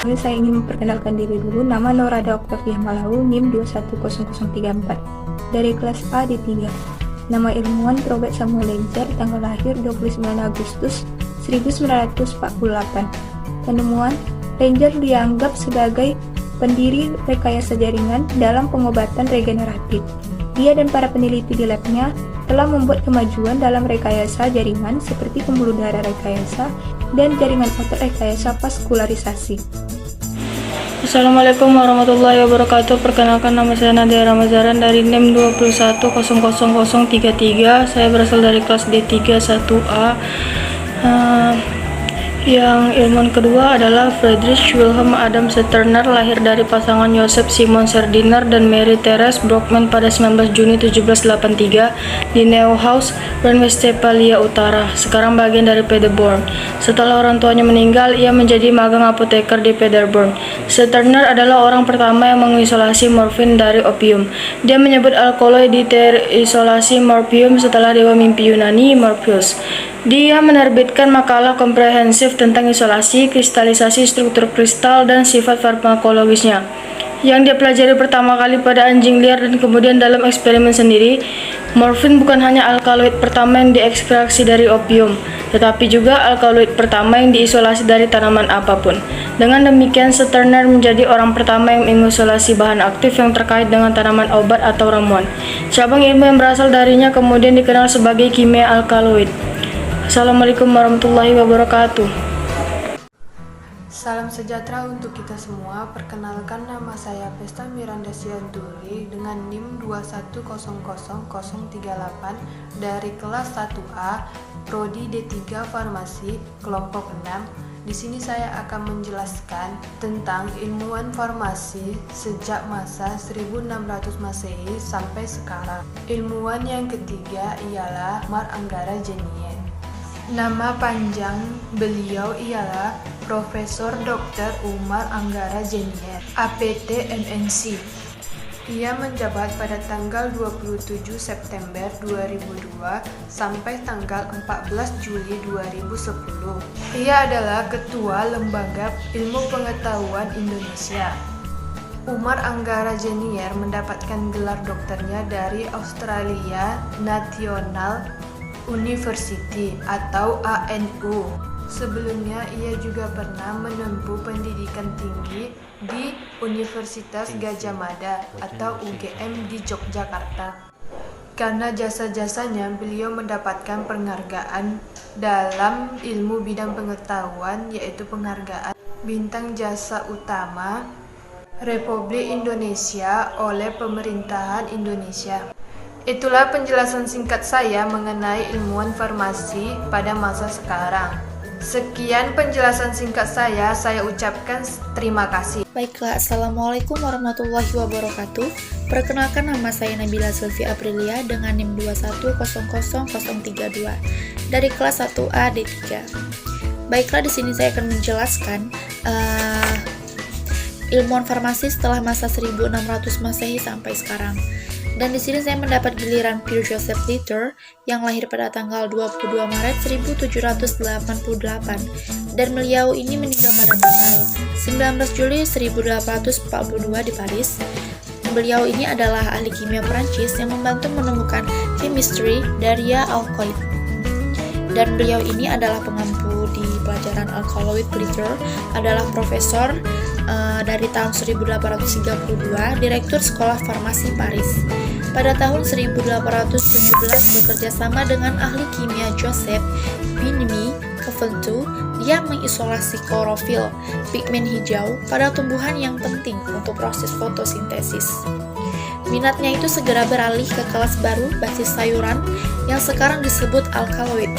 Ini saya ingin memperkenalkan diri dulu. Nama Norada Octavia Malau, NIM 210034 dari kelas A D3. Nama ilmuwan Robert Samuel Lenzer, tanggal lahir 29 Agustus 1948. Penemuan, Lenzer dianggap sebagai pendiri rekayasa jaringan dalam pengobatan regeneratif. Dia dan para peneliti di labnya telah membuat kemajuan dalam rekayasa jaringan seperti pembuluh darah rekayasa dan jaringan otot rekayasa vaskularisasi. Assalamualaikum warahmatullahi wabarakatuh. Perkenalkan, nama saya Nadia Ramazaran dari NIM 2100033. Saya berasal dari kelas D3 1A. Yang ilmuwan kedua adalah Friedrich Wilhelm Adam Stirner, lahir dari pasangan Joseph Simon Serdiner dan Mary Therese Brockman pada 19 Juni 1783 di Neuhaus, Rhine-Westphalia Utara, sekarang bagian dari Paderborn. Setelah orang tuanya meninggal, ia menjadi magang apoteker di Paderborn. Stirner adalah orang pertama yang mengisolasi morfin dari opium. Dia menyebut alkaloid di terisolasi morfium setelah dewa mimpi Yunani, Morpheus. Dia menerbitkan makalah komprehensif tentang isolasi, kristalisasi, struktur kristal, dan sifat farmakologisnya, yang dia pelajari pertama kali pada anjing liar dan kemudian dalam eksperimen sendiri. Morfin bukan hanya alkaloid pertama yang diekstraksi dari opium, tetapi juga alkaloid pertama yang diisolasi dari tanaman apapun. Dengan demikian, Stirner menjadi orang pertama yang mengisolasi bahan aktif yang terkait dengan tanaman obat atau ramuan. Cabang ilmu yang berasal darinya kemudian dikenal sebagai kimia alkaloid. Assalamualaikum warahmatullahi wabarakatuh. Salam sejahtera untuk kita semua. Perkenalkan, nama saya Pesta Miranda Sianturi dengan NIM 2100038 dari kelas 1A, Prodi D3 Farmasi, kelompok 6. Di sini saya akan menjelaskan tentang ilmuwan farmasi sejak masa 1600 Masehi sampai sekarang. Ilmuwan yang ketiga ialah Umar Anggara Jenier. Nama panjang beliau ialah Profesor Dr. Umar Anggara Jenier, APT MNC. Ia menjabat pada tanggal 27 September 2002 sampai tanggal 14 Juli 2010. Ia adalah Ketua Lembaga Ilmu Pengetahuan Indonesia. Umar Anggara Jenier mendapatkan gelar dokternya dari Australia National University atau ANU. Sebelumnya ia juga pernah menempuh pendidikan tinggi di Universitas Gadjah Mada atau UGM di Yogyakarta. Karena jasa-jasanya, beliau mendapatkan penghargaan dalam ilmu bidang pengetahuan, yaitu penghargaan Bintang Jasa Utama Republik Indonesia oleh Pemerintahan Indonesia. Itulah penjelasan singkat saya mengenai ilmuwan farmasi pada masa sekarang. Sekian penjelasan singkat saya ucapkan terima kasih. Baiklah, Assalamualaikum warahmatullahi wabarakatuh. Perkenalkan, nama saya Nabila Zulfi Aprilia dengan NIM 2100032 dari kelas 1A D3. Baiklah, di sini saya akan menjelaskan ilmuwan farmasi setelah masa 1600 Masehi sampai sekarang. Dan di sini saya mendapat giliran Pierre Joseph Litter yang lahir pada tanggal 22 Maret 1788 dan beliau ini meninggal pada tanggal 19 Juli 1842 di Paris. Beliau ini adalah ahli kimia Prancis yang membantu menemukan chemistry dari alkaloid. Dan beliau ini adalah pengampu di pelajaran alkaloid. Litter adalah profesor dari tahun 1832, Direktur Sekolah Farmasi Paris. Pada tahun 1817 bekerja sama dengan ahli kimia Joseph Binemi Caventou, dia mengisolasi klorofil, pigmen hijau, pada tumbuhan yang penting untuk proses fotosintesis. Minatnya itu segera beralih ke kelas baru basis sayuran yang sekarang disebut alkaloid.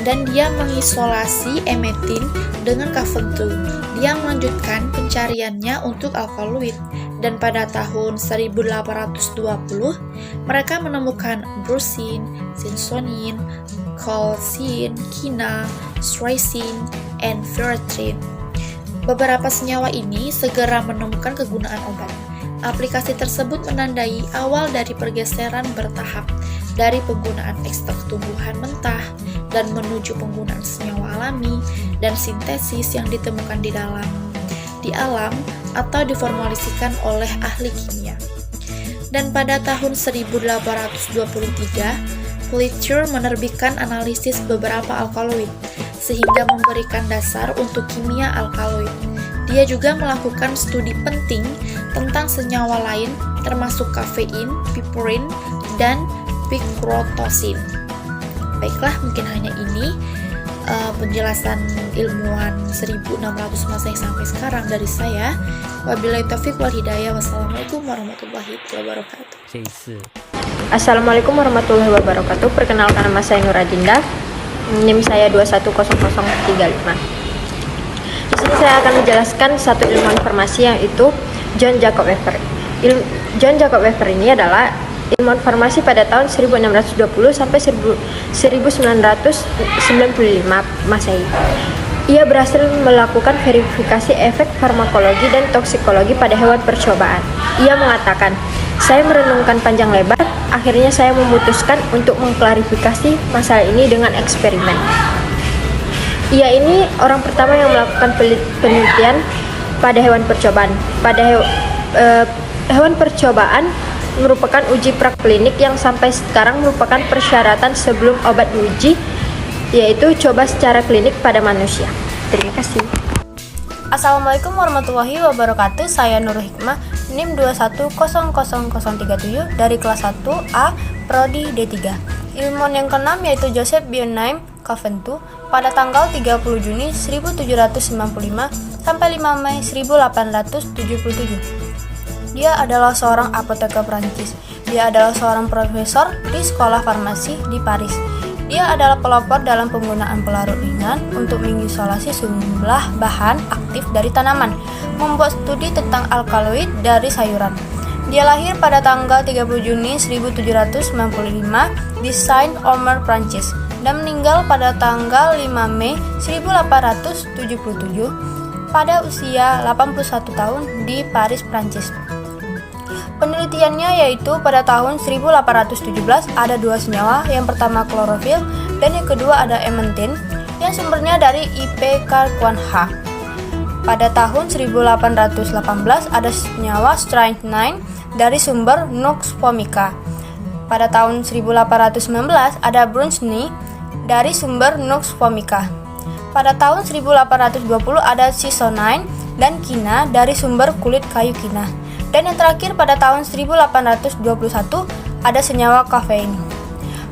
Dan dia mengisolasi emetin dengan Caventou. Dia melanjutkan pencariannya untuk alkaloid, dan pada tahun 1820 mereka menemukan brucin, zinsonin, colcin, quina, strychin, and ferritin. Beberapa senyawa ini segera menemukan kegunaan obat. Aplikasi tersebut menandai awal dari pergeseran bertahap dari penggunaan ekstrak tumbuhan mentah dan menuju penggunaan senyawa alami dan sintesis yang ditemukan di dalam di alam atau diformulasikan oleh ahli kimia. Dan pada tahun 1823, Fletcher menerbitkan analisis beberapa alkaloid, sehingga memberikan dasar untuk kimia alkaloid. Dia juga melakukan studi penting tentang senyawa lain, termasuk kafein, piperin, dan pikrotosin. Baiklah, mungkin hanya ini penjelasan ilmuwan 1600 Masehi sampai sekarang dari saya. Wabillahi taufiq wal hidayah. Wassalamualaikum warahmatullahi wabarakatuh. Assalamualaikum warahmatullahi wabarakatuh. Perkenalkan, nama saya Nur Adinda. NIM saya 210035. Di sini saya akan menjelaskan satu ilmu informasi, yaitu John Jacob Webber. John Jacob Webber ini adalah ilmuwan farmasi pada tahun 1620 sampai 1995 Masehi. Ia berhasil melakukan verifikasi efek farmakologi dan toksikologi pada hewan percobaan. Ia mengatakan, "Saya merenungkan panjang lebar, akhirnya saya memutuskan untuk mengklarifikasi masalah ini dengan eksperimen." Ia ini orang pertama yang melakukan penelitian pada hewan percobaan. Hewan percobaan merupakan uji praklinik yang sampai sekarang merupakan persyaratan sebelum obat diuji, yaitu coba secara klinik pada manusia. Terima kasih. Assalamualaikum warahmatullahi wabarakatuh. Saya Nurul Hikmah, NIM 2100037 dari kelas 1A Prodi D3. Ilmuwan yang keenam yaitu Joseph Bionheim Caventou pada tanggal 30 Juni 1795 sampai 5 Mei 1877. Dia adalah seorang apoteker Prancis. Dia adalah seorang profesor di sekolah farmasi di Paris. Dia adalah pelopor dalam penggunaan pelarut ringan untuk mengisolasi sejumlah bahan aktif dari tanaman, membuat studi tentang alkaloid dari sayuran. Dia lahir pada tanggal 30 Juni 1795 di Saint-Omer, Prancis, dan meninggal pada tanggal 5 Mei 1877 pada usia 81 tahun di Paris, Prancis. Penelitiannya yaitu pada tahun 1817 ada dua senyawa, yang pertama klorofil dan yang kedua ada ementin, yang sumbernya dari I.P. Carquan-H. Pada tahun 1818 ada senyawa strychnine dari sumber Nux vomica. Pada tahun 1819 ada Brunschni dari sumber Nux vomica. Pada tahun 1820 ada Sisonine dan Kina dari sumber kulit kayu kina. Dan yang terakhir pada tahun 1821 ada senyawa kafein.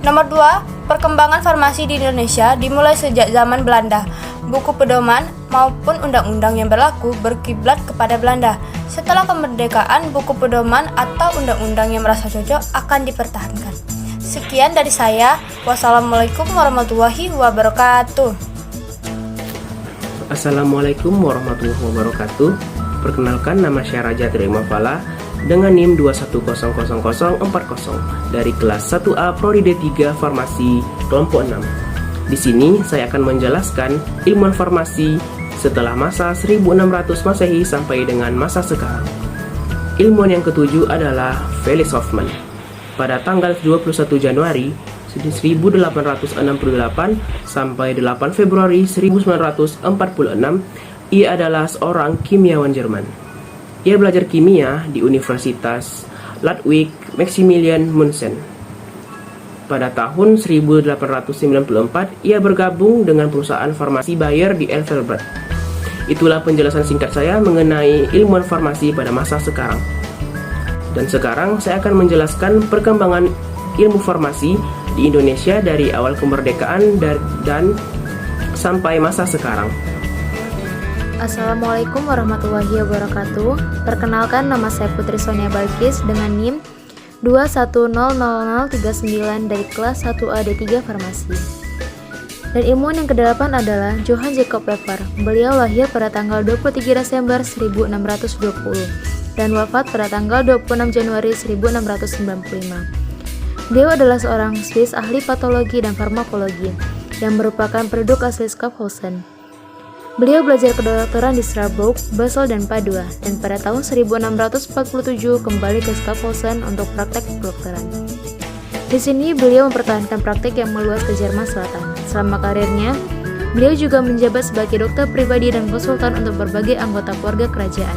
Nomor 2, perkembangan farmasi di Indonesia dimulai sejak zaman Belanda. Buku pedoman maupun undang-undang yang berlaku berkiblat kepada Belanda. Setelah kemerdekaan, buku pedoman atau undang-undang yang merasa cocok akan dipertahankan. Sekian dari saya. Wassalamualaikum warahmatullahi wabarakatuh. Assalamualaikum warahmatullahi wabarakatuh. Perkenalkan, nama saya Raja Trimafala dengan NIM 2100040 dari kelas 1A Prodi D3 Farmasi kelompok 6. Di sini saya akan menjelaskan ilmuwan farmasi setelah masa 1600 Masehi sampai dengan masa sekarang. Ilmuwan yang ketujuh adalah Felix Hoffmann. Pada tanggal 21 Januari 1868 sampai 8 Februari 1946, ia adalah seorang kimiawan Jerman. Ia belajar kimia di Universitas Ludwig Maximilian München. Pada tahun 1894, ia bergabung dengan perusahaan farmasi Bayer di Elfelbert. Itulah penjelasan singkat saya mengenai ilmuwan farmasi pada masa sekarang. Dan sekarang saya akan menjelaskan perkembangan ilmu farmasi di Indonesia dari awal kemerdekaan dan sampai masa sekarang. Assalamualaikum warahmatullahi wabarakatuh. Perkenalkan, nama saya Putri Sonia Balkis dengan NIM 2100039 dari kelas 1A D3 Farmasi. Dan ilmuwan yang ke-8 adalah Johann Jacob Webber. Beliau lahir pada tanggal 23 Desember 1620 dan wafat pada tanggal 26 Januari 1695. Beliau adalah seorang Swiss ahli patologi dan farmakologi yang merupakan penduduk asli Schaffhausen. Beliau belajar kedokteran di Strasbourg, Basel, dan Padua, dan pada tahun 1647 kembali ke Schaffhausen untuk praktek kedokteran. Di sini beliau mempertahankan praktek yang meluas ke Jerman Selatan. Selama karirnya, Beliau juga menjabat sebagai dokter pribadi dan konsultan untuk berbagai anggota keluarga kerajaan.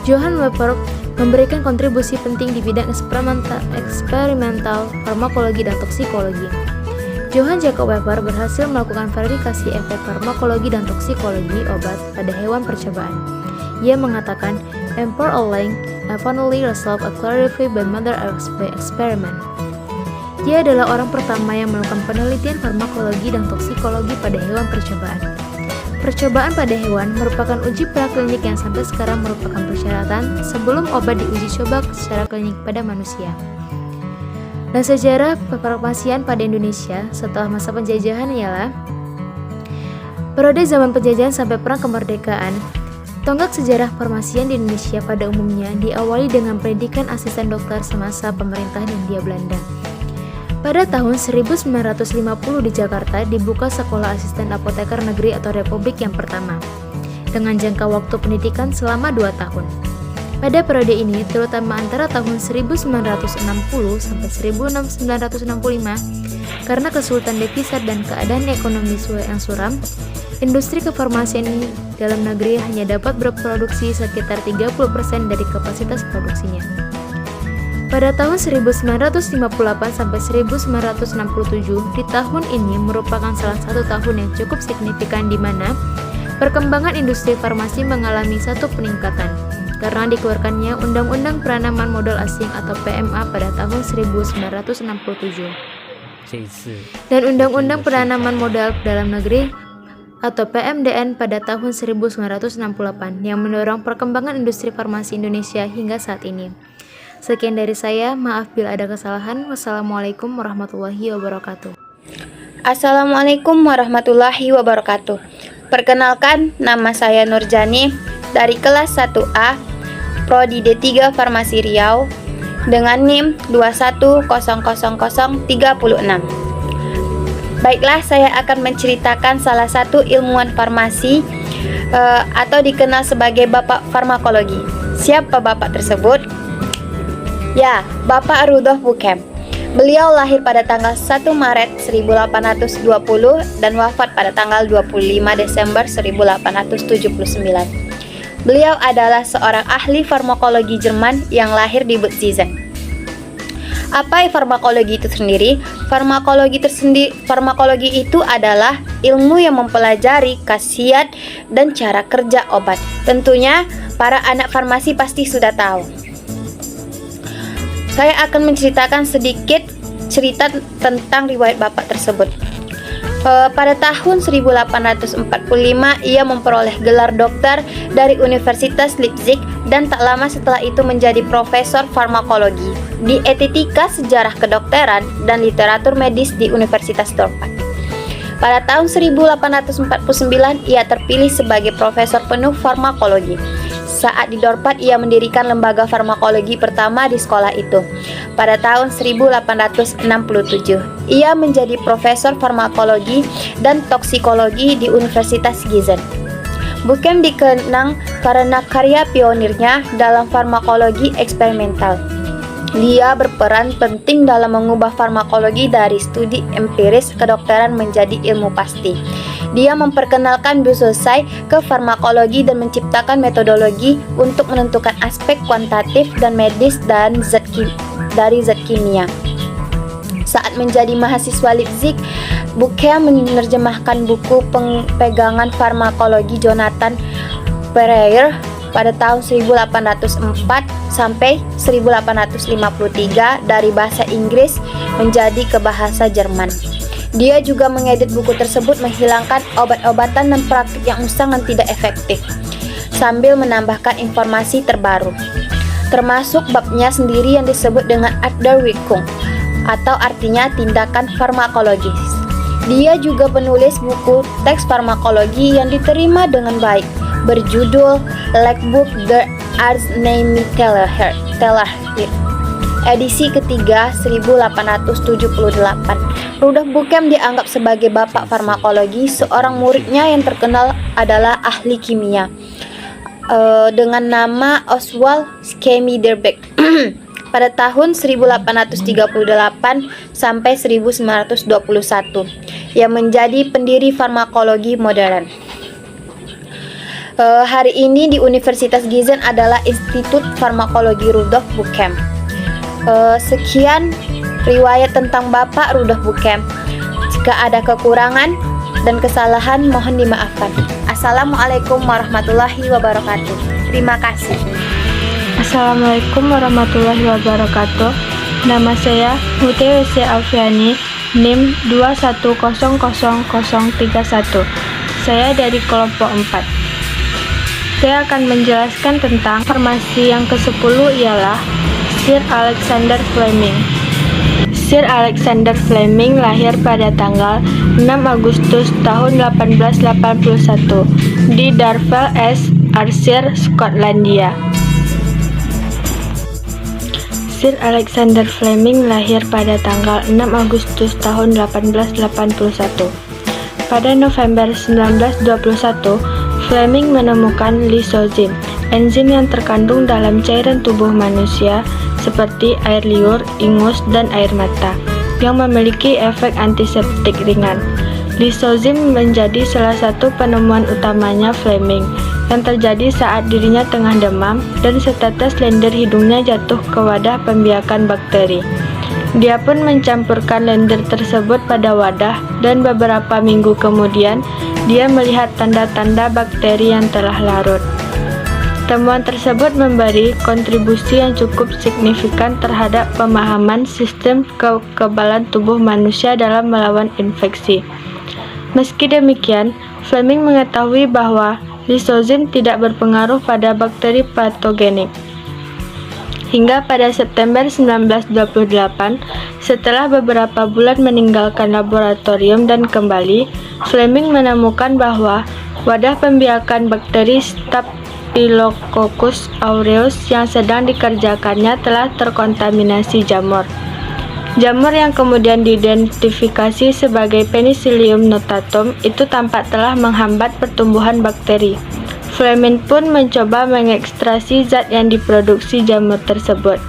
Johann Weber memberikan kontribusi penting di bidang eksperimental, farmakologi, dan toksikologi. Johann Jacob Weber berhasil melakukan verifikasi efek farmakologi dan toksikologi obat pada hewan percobaan. Ia mengatakan, "Empor Oleng finally resolved a clarify by mother experiment." Dia adalah orang pertama yang melakukan penelitian farmakologi dan toksikologi pada hewan percobaan. Percobaan pada hewan merupakan uji praklinik yang sampai sekarang merupakan persyaratan sebelum obat diuji coba secara klinik pada manusia. Dan sejarah pefarmasian pada Indonesia setelah masa penjajahan ialah periode zaman penjajahan sampai perang kemerdekaan. Tonggak sejarah farmasian di Indonesia pada umumnya diawali dengan pendidikan asisten dokter semasa pemerintahan Hindia Belanda. Pada tahun 1950 di Jakarta dibuka Sekolah Asisten Apoteker Negeri atau Republik yang pertama, dengan jangka waktu pendidikan selama 2 tahun. Pada periode ini, terutama antara tahun 1960 sampai 1965, karena kesulitan devisa dan keadaan ekonomi yang suram, industri kefarmasian dalam negeri hanya dapat berproduksi sekitar 30% dari kapasitas produksinya. Pada tahun 1958 sampai 1967, di tahun ini merupakan salah satu tahun yang cukup signifikan di mana perkembangan industri farmasi mengalami satu peningkatan karena dikeluarkannya Undang-Undang Penanaman Modal Asing atau PMA pada tahun 1967 dan Undang-Undang Penanaman Modal Dalam Negeri atau PMDN pada tahun 1968 yang mendorong perkembangan industri farmasi Indonesia hingga saat ini. Sekian dari saya, maaf bila ada kesalahan. Wassalamualaikum warahmatullahi wabarakatuh. Assalamualaikum warahmatullahi wabarakatuh. Perkenalkan, nama saya Nurjani dari kelas 1A, Prodi D3 Farmasi Riau dengan NIM 2100036. Baiklah, saya akan menceritakan salah satu ilmuwan farmasi atau dikenal sebagai Bapak Farmakologi. Siapa Bapak tersebut? Ya, Bapak Rudolf Buchem. Beliau lahir pada tanggal 1 Maret 1820 dan wafat pada tanggal 25 Desember 1879. Beliau adalah seorang ahli farmakologi Jerman yang lahir di Bautzen. Apa farmakologi itu sendiri? Farmakologi itu adalah ilmu yang mempelajari khasiat dan cara kerja obat. Tentunya para anak farmasi pasti sudah tahu. Saya akan menceritakan sedikit cerita tentang riwayat Bapak tersebut. Pada tahun 1845 ia memperoleh gelar dokter dari Universitas Leipzig dan tak lama setelah itu menjadi profesor farmakologi di Etika Sejarah Kedokteran dan Literatur Medis di Universitas Dorpat. Pada tahun 1849 ia terpilih sebagai profesor penuh farmakologi. Saat di Dorpat, ia mendirikan lembaga farmakologi pertama di sekolah itu. Pada tahun 1867, ia menjadi profesor farmakologi dan toksikologi di Universitas Gießen. Buchem dikenang karena karya pionirnya dalam farmakologi eksperimental. Dia berperan penting dalam mengubah farmakologi dari studi empiris kedokteran menjadi ilmu pasti. Dia memperkenalkan biosai ke farmakologi dan menciptakan metodologi untuk menentukan aspek kuantitatif dan medis dan dari zat kimia. Saat menjadi mahasiswa Leipzig, Buchem menerjemahkan buku pegangan farmakologi Jonathan Pereire pada tahun 1804 sampai 1853 dari bahasa Inggris menjadi ke bahasa Jerman. Dia juga mengedit buku tersebut menghilangkan obat-obatan dan praktik yang usang dan tidak efektif, sambil menambahkan informasi terbaru, termasuk babnya sendiri yang disebut dengan Achterwirkung, atau artinya tindakan farmakologis. Dia juga penulis buku teks farmakologi yang diterima dengan baik, berjudul Leckbuch der Arzneimittel, edisi ketiga 1878. Rudolf Buchem dianggap sebagai bapak farmakologi. Seorang muridnya yang terkenal adalah ahli kimia dengan nama Oswald Schmiederbeck pada tahun 1838 sampai 1921. yang menjadi pendiri farmakologi modern. Hari ini di Universitas Gießen adalah Institut Farmakologi Rudolf Buchem. Sekian riwayat tentang Bapak Rudolf Buchem. Jika ada kekurangan dan kesalahan mohon dimaafkan. Assalamualaikum warahmatullahi wabarakatuh. Terima kasih. Assalamualaikum warahmatullahi wabarakatuh. Nama saya Mutia Wese Alfiani, NIM 2100031. Saya dari kelompok 4. Saya akan menjelaskan tentang farmasi yang ke-10 ialah Sir Alexander Fleming. Sir Alexander Fleming lahir pada tanggal 6 Agustus tahun 1881 di Darvel East Ayrshire, Skotlandia. Sir Alexander Fleming lahir pada tanggal 6 Agustus tahun 1881. Pada November 1921, Fleming menemukan lysozim, enzim yang terkandung dalam cairan tubuh manusia seperti air liur, ingus, dan air mata, yang memiliki efek antiseptik ringan. Lysozim menjadi salah satu penemuan utamanya Fleming, yang terjadi saat dirinya tengah demam dan setetes lendir hidungnya jatuh ke wadah pembiakan bakteri. Dia pun mencampurkan lendir tersebut pada wadah dan beberapa minggu kemudian dia melihat tanda-tanda bakteri yang telah larut. Temuan tersebut memberi kontribusi yang cukup signifikan terhadap pemahaman sistem kekebalan tubuh manusia dalam melawan infeksi. Meski demikian, Fleming mengetahui bahwa lysozim tidak berpengaruh pada bakteri patogenik. Hingga pada September 1928, setelah beberapa bulan meninggalkan laboratorium dan kembali, Fleming menemukan bahwa wadah pembiakan bakteri Staphylococcus aureus yang sedang dikerjakannya telah terkontaminasi jamur. Jamur yang kemudian diidentifikasi sebagai Penicillium notatum itu tampak telah menghambat pertumbuhan bakteri. Fleming pun mencoba mengekstrasi zat yang diproduksi jamur tersebut.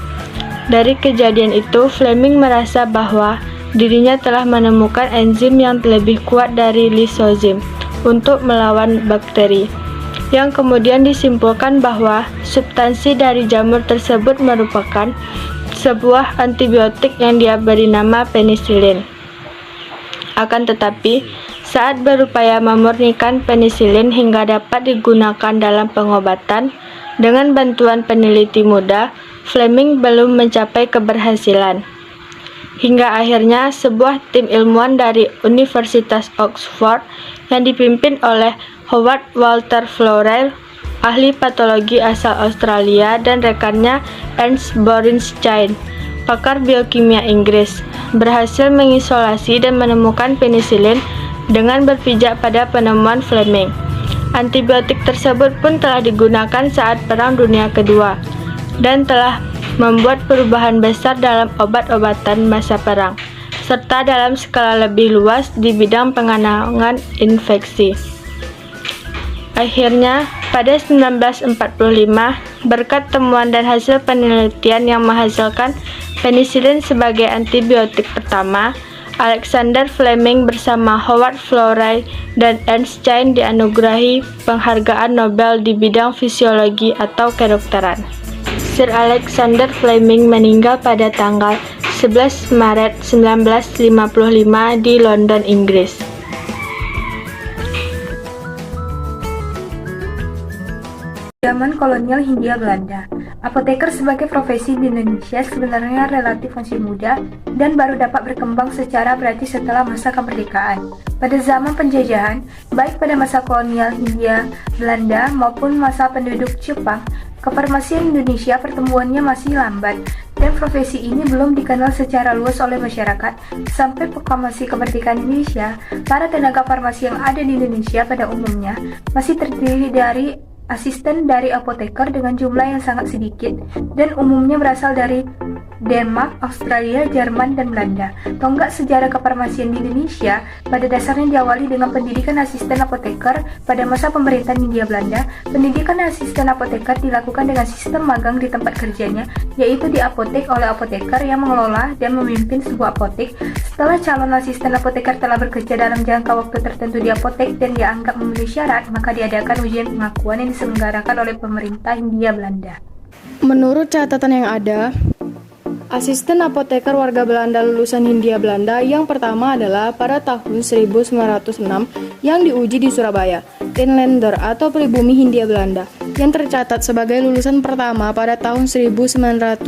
Dari kejadian itu, Fleming merasa bahwa dirinya telah menemukan enzim yang lebih kuat dari lysozim untuk melawan bakteri, yang kemudian disimpulkan bahwa substansi dari jamur tersebut merupakan sebuah antibiotik yang dia beri nama penisilin. Akan tetapi, saat berupaya memurnikan penisilin hingga dapat digunakan dalam pengobatan, dengan bantuan peneliti muda, Fleming belum mencapai keberhasilan. Hingga akhirnya sebuah tim ilmuwan dari Universitas Oxford yang dipimpin oleh Howard Walter Florey, ahli patologi asal Australia, dan rekannya Ernst Borenstein, pakar biokimia Inggris, berhasil mengisolasi dan menemukan penisilin dengan berpijak pada penemuan Fleming. Antibiotik tersebut pun telah digunakan saat Perang Dunia Kedua dan telah membuat perubahan besar dalam obat-obatan masa perang, serta dalam skala lebih luas di bidang penanganan infeksi. Akhirnya, pada 1945, berkat temuan dan hasil penelitian yang menghasilkan penisilin sebagai antibiotik pertama, Alexander Fleming bersama Howard Florey dan Ernst Chain dianugerahi penghargaan Nobel di bidang fisiologi atau kedokteran. Sir Alexander Fleming meninggal pada tanggal 11 Maret 1955 di London, Inggris. Zaman kolonial Hindia Belanda, apoteker sebagai profesi di Indonesia sebenarnya relatif masih muda dan baru dapat berkembang secara berarti setelah masa kemerdekaan. Pada zaman penjajahan, baik pada masa kolonial Hindia Belanda maupun masa penduduk Jepang, kefarmasian Indonesia pertumbuhannya masih lambat dan profesi ini belum dikenal secara luas oleh masyarakat. Sampai proklamasi kemerdekaan Indonesia, para tenaga farmasi yang ada di Indonesia pada umumnya masih terdiri dari asisten dari apoteker dengan jumlah yang sangat sedikit dan umumnya berasal dari Denmark, Australia, Jerman, dan Belanda. Tonggak sejarah kefarmasian di Indonesia pada dasarnya diawali dengan pendidikan asisten apoteker pada masa pemerintahan Hindia Belanda. Pendidikan asisten apoteker dilakukan dengan sistem magang di tempat kerjanya, yaitu di apotek oleh apoteker yang mengelola dan memimpin sebuah apotek. Setelah calon asisten apoteker telah bekerja dalam jangka waktu tertentu di apotek dan dianggap memenuhi syarat, maka diadakan ujian pengakuan yang diselenggarakan oleh pemerintah Hindia Belanda. Menurut catatan yang ada, asisten apoteker warga Belanda lulusan Hindia Belanda yang pertama adalah pada tahun 1906 yang diuji di Surabaya, Inlander atau pribumi Hindia Belanda, yang tercatat sebagai lulusan pertama pada tahun 1908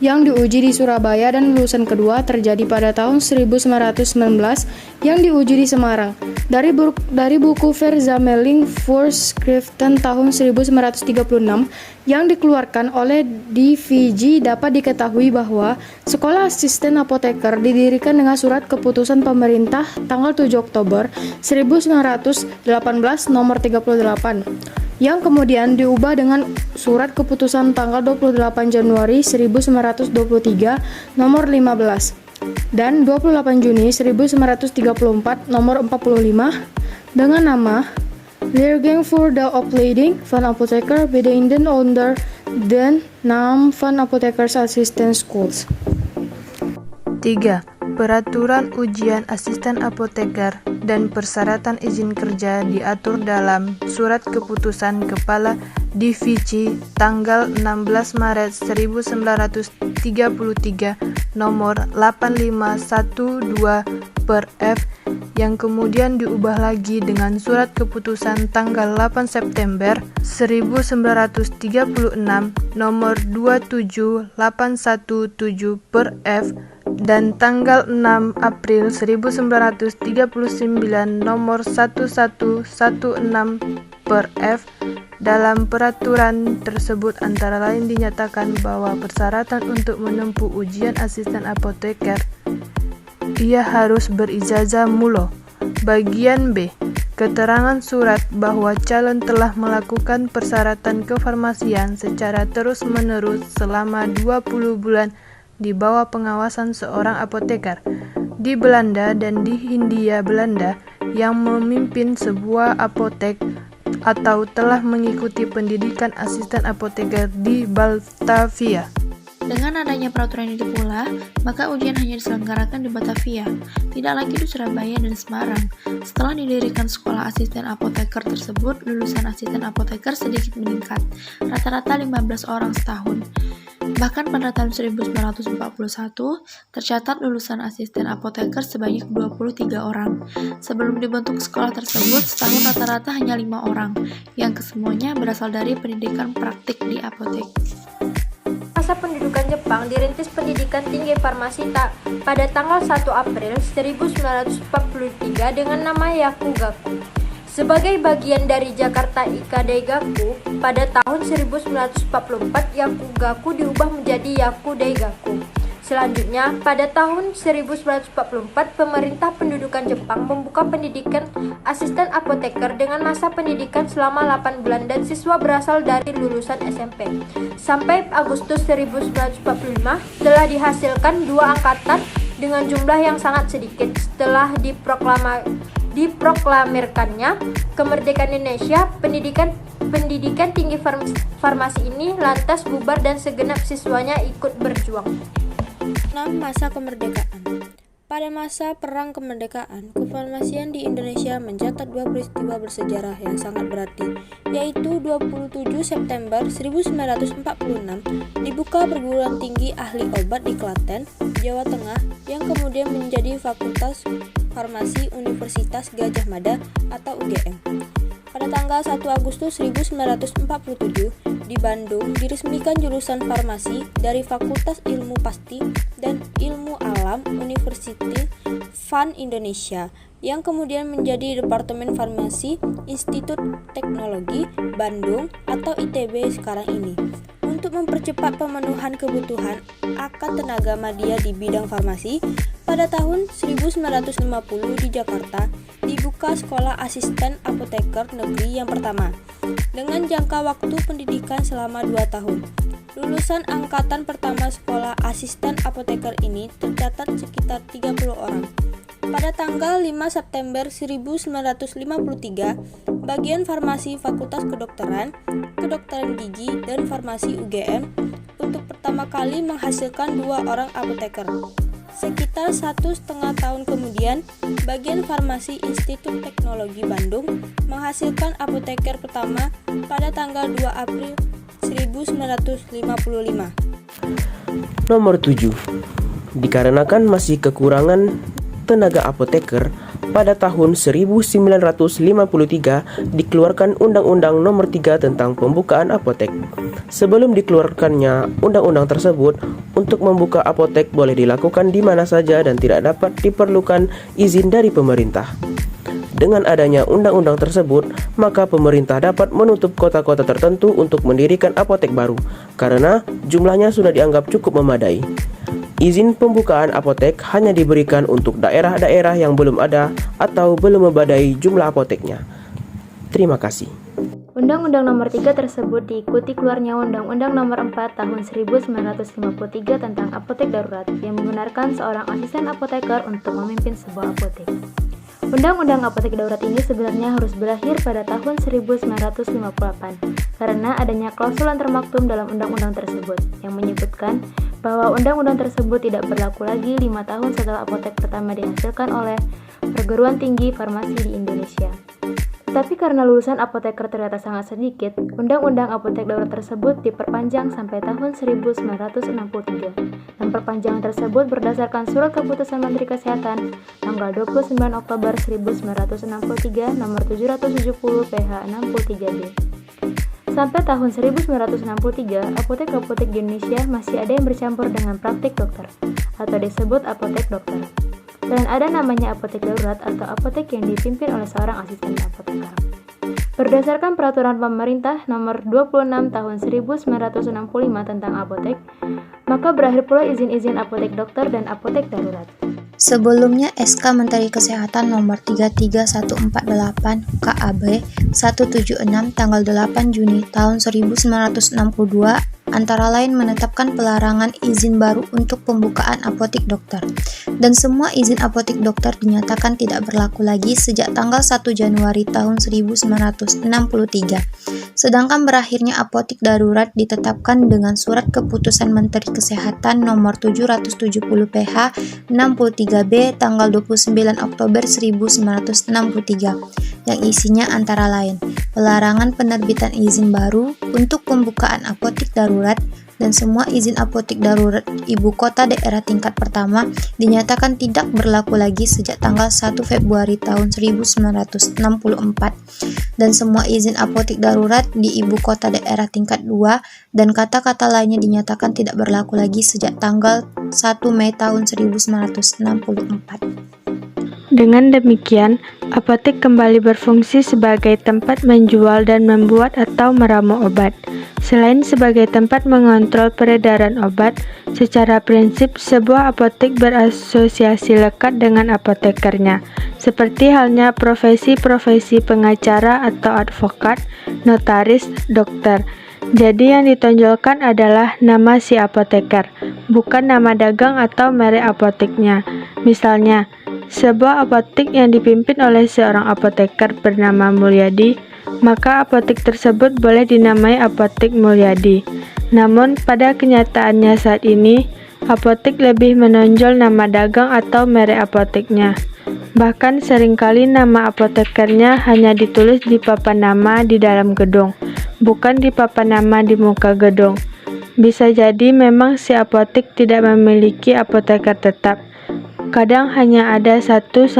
yang diuji di Surabaya, dan lulusan kedua terjadi pada tahun 1919 yang diuji di Semarang. Dari buku Verzameling Voorschriften tahun 1936 yang dikeluarkan oleh DVG dapat diketahui bahwa Sekolah Asisten Apoteker didirikan dengan surat keputusan pemerintah tanggal 7 Oktober 1918 nomor 38 yang kemudian diubah dengan surat keputusan tanggal 28 Januari 1923 nomor 15 dan 28 Juni 1934 nomor 45 dengan nama Leergang voor de opleiding van apotheker bedeenden onder de naam van apothekersassistentschools. 3. Peraturan ujian asisten apoteker dan persyaratan izin kerja diatur dalam Surat Keputusan Kepala Divisi tanggal 16 Maret 1933 nomor 8512/F yang kemudian diubah lagi dengan Surat Keputusan tanggal 8 September 1936 nomor 27817/F dan tanggal 6 April 1939 nomor 1116/F. Dalam peraturan tersebut antara lain dinyatakan bahwa persyaratan untuk menempuh ujian asisten apoteker ia harus berijazah mulo. Bagian B. Keterangan surat bahwa calon telah melakukan persyaratan kefarmasian secara terus-menerus selama 20 bulan di bawah pengawasan seorang apoteker di Belanda dan di Hindia Belanda yang memimpin sebuah apotek atau telah mengikuti pendidikan asisten apoteker di Batavia. Dengan adanya peraturan itu pula, maka ujian hanya diselenggarakan di Batavia, tidak lagi di Surabaya dan Semarang. Setelah didirikan sekolah asisten apoteker tersebut, lulusan asisten apoteker sedikit meningkat, rata-rata 15 orang setahun. Bahkan pada tahun 1941, tercatat lulusan asisten apoteker sebanyak 23 orang. Sebelum dibentuk sekolah tersebut, setahun rata-rata hanya 5 orang, yang kesemuanya berasal dari pendidikan praktik di apotek. Masa pendudukan Jepang dirintis pendidikan tinggi farmasi pada tanggal 1 April 1943 dengan nama Yakugaku. Sebagai bagian dari Jakarta Ika Daigaku, pada tahun 1944 Yakugaku diubah menjadi Yaku Daigaku. Selanjutnya, pada tahun 1944, pemerintah pendudukan Jepang membuka pendidikan asisten apoteker dengan masa pendidikan selama 8 bulan dan siswa berasal dari lulusan SMP. Sampai Agustus 1945, telah dihasilkan 2 angkatan dengan jumlah yang sangat sedikit. Setelah diproklamirkannya kemerdekaan Indonesia, pendidikan tinggi farmasi ini lantas bubar dan segenap siswanya ikut berjuang. 6. Masa kemerdekaan. Pada masa Perang Kemerdekaan, kefarmasian di Indonesia mencatat 2 peristiwa bersejarah yang sangat berarti, yaitu 27 September 1946 dibuka perguruan tinggi ahli obat di Klaten, Jawa Tengah, yang kemudian menjadi Fakultas Farmasi Universitas Gadjah Mada atau UGM. Pada tanggal 1 Agustus 1947, di Bandung diresmikan jurusan farmasi dari Fakultas Ilmu Pasti dan Ilmu Alam University Van Indonesia, yang kemudian menjadi Departemen Farmasi Institut Teknologi Bandung atau ITB sekarang ini. Untuk mempercepat pemenuhan kebutuhan akan tenaga media di bidang farmasi, pada tahun 1950 di Jakarta dibuka Sekolah Asisten Apoteker Negeri yang pertama dengan jangka waktu pendidikan selama 2 tahun. Lulusan angkatan pertama sekolah asisten apoteker ini tercatat sekitar 30 orang. Pada tanggal 5 September 1953, bagian farmasi Fakultas Kedokteran, Kedokteran Gigi, dan Farmasi UGM untuk pertama kali menghasilkan 2 orang apoteker. Sekitar 1,5 tahun kemudian, bagian farmasi Institut Teknologi Bandung menghasilkan apoteker pertama pada tanggal 2 April 1955. Nomor 7. Dikarenakan masih kekurangan tenaga apoteker, pada tahun 1953 dikeluarkan Undang-Undang Nomor 3 tentang Pembukaan Apotek. Sebelum dikeluarkannya undang-undang tersebut, untuk membuka apotek boleh dilakukan di mana saja dan tidak dapat diperlukan izin dari pemerintah. Dengan adanya undang-undang tersebut, maka pemerintah dapat menutup kota-kota tertentu untuk mendirikan apotek baru, karena jumlahnya sudah dianggap cukup memadai. Izin pembukaan apotek hanya diberikan untuk daerah-daerah yang belum ada atau belum memadai jumlah apoteknya. Terima kasih. Undang-Undang Nomor 3 tersebut diikuti keluarnya Undang-Undang Nomor 4 Tahun 1953 tentang apotek darurat yang membenarkan seorang asisten apoteker untuk memimpin sebuah apotek. Undang-Undang Apotek Darurat ini sebenarnya harus berakhir pada tahun 1958 karena adanya klausul antarmaktum dalam undang-undang tersebut yang menyebutkan bahwa undang-undang tersebut tidak berlaku lagi 5 tahun setelah apotek pertama dihasilkan oleh perguruan tinggi farmasi di Indonesia. Tetapi karena lulusan apoteker ternyata sangat sedikit, Undang-Undang Apotek Darurat tersebut diperpanjang sampai tahun 1963. Dan perpanjangan tersebut berdasarkan Surat Keputusan Menteri Kesehatan tanggal 29 Oktober 1963 nomor 770 PH 63B. Sampai tahun 1963, apotek-apotek di Indonesia masih ada yang bercampur dengan praktik dokter, atau disebut apotek dokter. Dan ada namanya apotek darurat atau apotek yang dipimpin oleh seorang asisten apoteker. Berdasarkan peraturan pemerintah nomor 26 tahun 1965 tentang apotek, maka berakhir pula izin-izin apotek dokter dan apotek darurat. Sebelumnya SK Menteri Kesehatan nomor 33148 KAB 176 tanggal 8 Juni tahun 1962 antara lain menetapkan pelarangan izin baru untuk pembukaan apotek dokter, dan semua izin apotek dokter dinyatakan tidak berlaku lagi sejak tanggal 1 Januari tahun 1963. Sedangkan berakhirnya apotek darurat ditetapkan dengan Surat Keputusan Menteri Kesehatan nomor 770 PH 63B tanggal 29 Oktober 1963 yang isinya antara lain pelarangan penerbitan izin baru untuk pembukaan apotek darurat, dan semua izin apotek darurat ibu kota daerah tingkat pertama dinyatakan tidak berlaku lagi sejak tanggal 1 Februari tahun 1964, dan semua izin apotek darurat di ibu kota daerah tingkat 2 dan kata-kata lainnya dinyatakan tidak berlaku lagi sejak tanggal 1 Mei tahun 1964. Dengan demikian, apotek kembali berfungsi sebagai tempat menjual dan membuat atau meramu obat. Selain sebagai tempat mengontrol peredaran obat, secara prinsip sebuah apotek berasosiasi lekat dengan apotekernya, seperti halnya profesi-profesi pengacara atau advokat, notaris, dokter. Jadi yang ditonjolkan adalah nama si apoteker, bukan nama dagang atau merek apoteknya. Misalnya, sebuah apotek yang dipimpin oleh seorang apoteker bernama Mulyadi, maka apotek tersebut boleh dinamai Apotek Mulyadi. Namun pada kenyataannya saat ini, apotek lebih menonjol nama dagang atau merek apoteknya. Bahkan seringkali nama apotekernya hanya ditulis di papan nama di dalam gedung, bukan di papan nama di muka gedung. Bisa jadi memang si apotek tidak memiliki apoteker tetap. Kadang hanya ada 1-2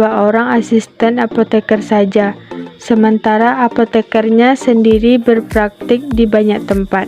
orang asisten apoteker saja, sementara apotekernya sendiri berpraktik di banyak tempat.